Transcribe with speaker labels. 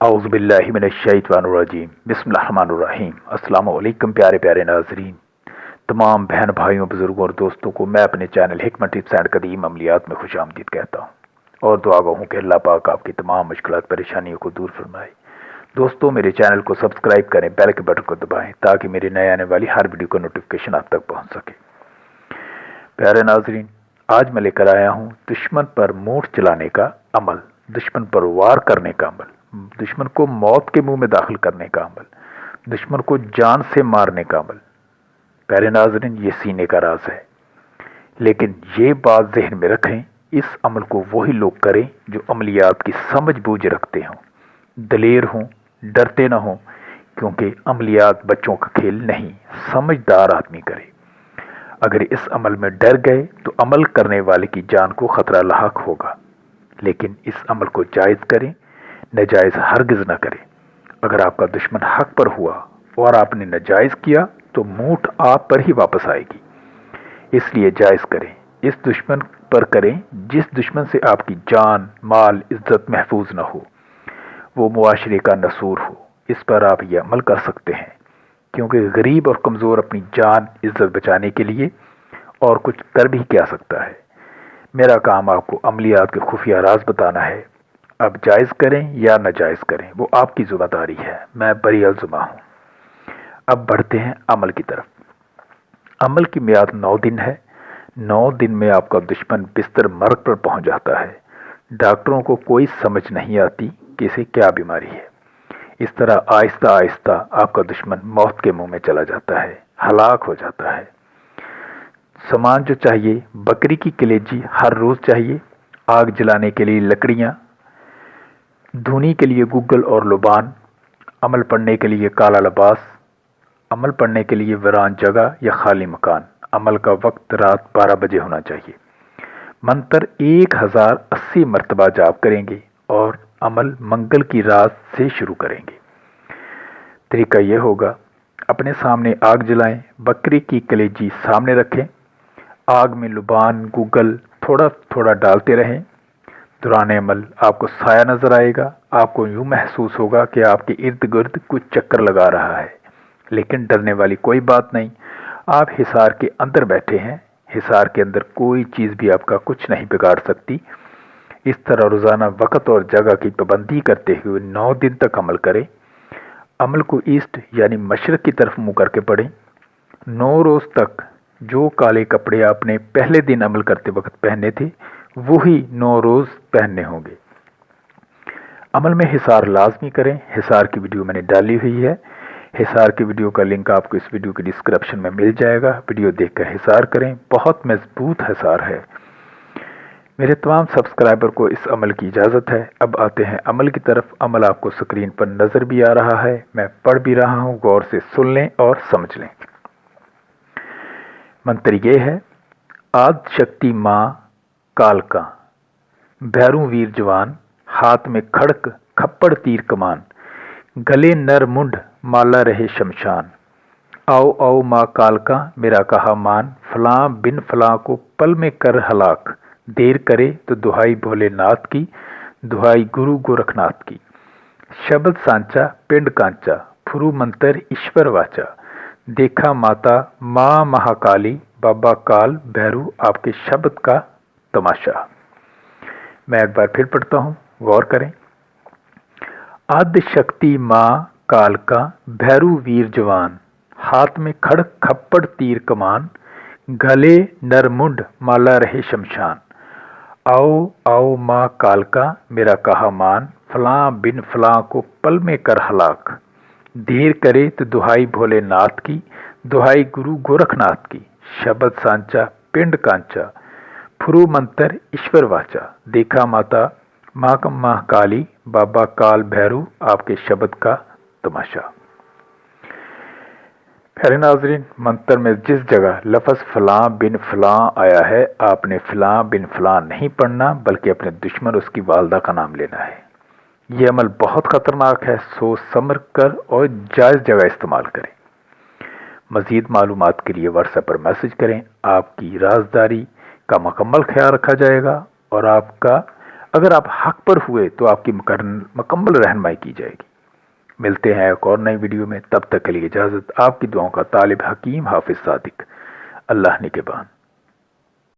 Speaker 1: اعوذ باللہ من الشیطان الرجیم بسم اللہ الرحمن الرحیم۔ السلام علیکم پیارے پیارے ناظرین، تمام بہن بھائیوں، بزرگوں اور دوستوں کو میں اپنے چینل حکمت ٹپس اینڈ قدیم عملیات میں خوش آمدید کہتا ہوں اور دعا گو ہوں کہ اللہ پاک آپ کی تمام مشکلات پریشانیوں کو دور فرمائے۔ دوستوں، میرے چینل کو سبسکرائب کریں، بیل کے بٹن کو دبائیں تاکہ میری نئے آنے والی ہر ویڈیو کا نوٹیفیکیشن آپ تک پہنچ سکے۔ پیارے ناظرین، آج میں لے کر آیا ہوں دشمن پر مونٹ چلانے کا عمل، دشمن پر وار کرنے کا عمل، دشمن کو موت کے منہ میں داخل کرنے کا عمل، دشمن کو جان سے مارنے کا عمل۔ پیارے ناظرین، یہ سینے کا راز ہے، لیکن یہ بات ذہن میں رکھیں، اس عمل کو وہی لوگ کریں جو عملیات کی سمجھ بوجھ رکھتے ہوں، دلیر ہوں، ڈرتے نہ ہوں، کیونکہ عملیات بچوں کا کھیل نہیں، سمجھدار آدمی کرے۔ اگر اس عمل میں ڈر گئے تو عمل کرنے والے کی جان کو خطرہ لاحق ہوگا، لیکن اس عمل کو جائز کریں، ناجائز ہرگز نہ کریں۔ اگر آپ کا دشمن حق پر ہوا اور آپ نے ناجائز کیا تو مونٹ آپ پر ہی واپس آئے گی، اس لیے جائز کریں، اس دشمن پر کریں جس دشمن سے آپ کی جان، مال، عزت محفوظ نہ ہو، وہ معاشرے کا نصور ہو، اس پر آپ یہ عمل کر سکتے ہیں، کیونکہ غریب اور کمزور اپنی جان، عزت بچانے کے لیے اور کچھ کر بھی کیا سکتا ہے۔ میرا کام آپ کو عملیات کے خفیہ راز بتانا ہے، اب جائز کریں یا ناجائز کریں وہ آپ کی ذمہ داری ہے، میں بری الزمہ ہوں۔ اب بڑھتے ہیں عمل کی طرف۔ عمل کی میعاد 9 دن ہے۔ 9 دن میں آپ کا دشمن بستر مرگ پر پہنچ جاتا ہے۔ ڈاکٹروں کو کوئی سمجھ نہیں آتی کہ اسے کیا بیماری ہے۔ اس طرح آہستہ آہستہ آپ کا دشمن موت کے منہ میں چلا جاتا ہے، ہلاک ہو جاتا ہے۔ سامان جو چاہیے، بکری کی کلیجی ہر روز چاہیے، آگ جلانے کے لیے لکڑیاں، دھونی کے لیے گگل اور لبان، عمل پڑھنے کے لیے کالا لباس، عمل پڑھنے کے لیے ویران جگہ یا خالی مکان۔ عمل کا وقت رات 12 بجے ہونا چاہیے۔ منتر 1080 مرتبہ جاپ کریں گے اور عمل منگل کی رات سے شروع کریں گے۔ طریقہ یہ ہوگا، اپنے سامنے آگ جلائیں، بکری کی کلیجی سامنے رکھیں، آگ میں لبان، گگل تھوڑا تھوڑا ڈالتے رہیں۔ دوران عمل آپ کو سایہ نظر آئے گا، آپ کو یوں محسوس ہوگا کہ آپ کے ارد گرد کچھ چکر لگا رہا ہے، لیکن ڈرنے والی کوئی بات نہیں، آپ حصار کے اندر بیٹھے ہیں، حصار کے اندر کوئی چیز بھی آپ کا کچھ نہیں بگاڑ سکتی۔ اس طرح روزانہ وقت اور جگہ کی پابندی کرتے ہوئے 9 دن تک عمل کریں۔ عمل کو ایسٹ یعنی مشرق کی طرف منہ کر کے پڑھیں۔ 9 روز تک جو کالے کپڑے آپ نے پہلے دن عمل کرتے وقت پہنے تھے وہی 9 روز پہننے ہوں گے۔ عمل میں حصار لازمی کریں۔ حصار کی ویڈیو میں نے ڈالی ہوئی ہے، حصار کی ویڈیو کا لنک آپ کو اس ویڈیو کی ڈسکرپشن میں مل جائے گا، ویڈیو دیکھ کر حصار کریں، بہت مضبوط حصار ہے۔ میرے تمام سبسکرائبر کو اس عمل کی اجازت ہے۔ اب آتے ہیں عمل کی طرف۔ عمل آپ کو سکرین پر نظر بھی آ رہا ہے، میں پڑھ بھی رہا ہوں، غور سے سن لیں اور سمجھ لیں۔ منتر یہ ہے، آد شکتی ماں کالکا، بھیروں ویر جوان، ہاتھ میں کھڑک کھپڑ تیر کمان، گلے نر منڈ مالا رہے شمشان۔ آؤ آؤ ماں کالکا میرا کہا مان، فلاں بن فلاں کو پل میں کر ہلاک، دیر کرے تو دہائی بھولے ناتھ کی، دہائی گرو گورکھ ناتھ کی۔ شبد سانچا پنڈ کانچا، پھرو منتر ایشور واچا، دیکھا ماتا ماں مہاکالی، بابا کال بھیرو آپ کے شبد کا تماشا۔ میں ایک بار پھر پڑھتا ہوں، غور کریں۔ آد شکتی ماں کالکا، بھیرو ویر جوان، ہاتھ میں کھڑک کھپڑ تیر کمان، گلے نر منڈ مالا رہے شمشان۔ آؤ آؤ ماں کالکا میرا کہا مان، فلاں بن فلاں کو پل میں کر ہلاک، دیر کرے تو دہائی بھولے ناتھ کی، دہائی گرو گورکھ ناتھ کی۔ شبد سانچا پنڈ کانچا، پھرو منتر ایشور واچا، دیکھا ماتا ماں مہاکالی، بابا کال بھیرو آپ کے شبد کا تماشا۔ پیارے ناظرین، منتر میں جس جگہ لفظ فلاں بن فلاں آیا ہے، آپ نے فلاں بن فلاں نہیں پڑھنا بلکہ اپنے دشمن اس کی والدہ کا نام لینا ہے۔ یہ عمل بہت خطرناک ہے، سوچ سمجھ کر اور جائز جگہ استعمال کریں۔ مزید معلومات کے لیے واٹس ایپ پر میسج کریں، آپ کی رازداری کا مکمل خیال رکھا جائے گا اور آپ کا اگر آپ حق پر ہوئے تو آپ کی مکمل رہنمائی کی جائے گی۔ ملتے ہیں ایک اور نئی ویڈیو میں، تب تک کے لیے اجازت۔ آپ کی دعاؤں کا طالب حکیم حافظ صادق، اللہ نگہبان۔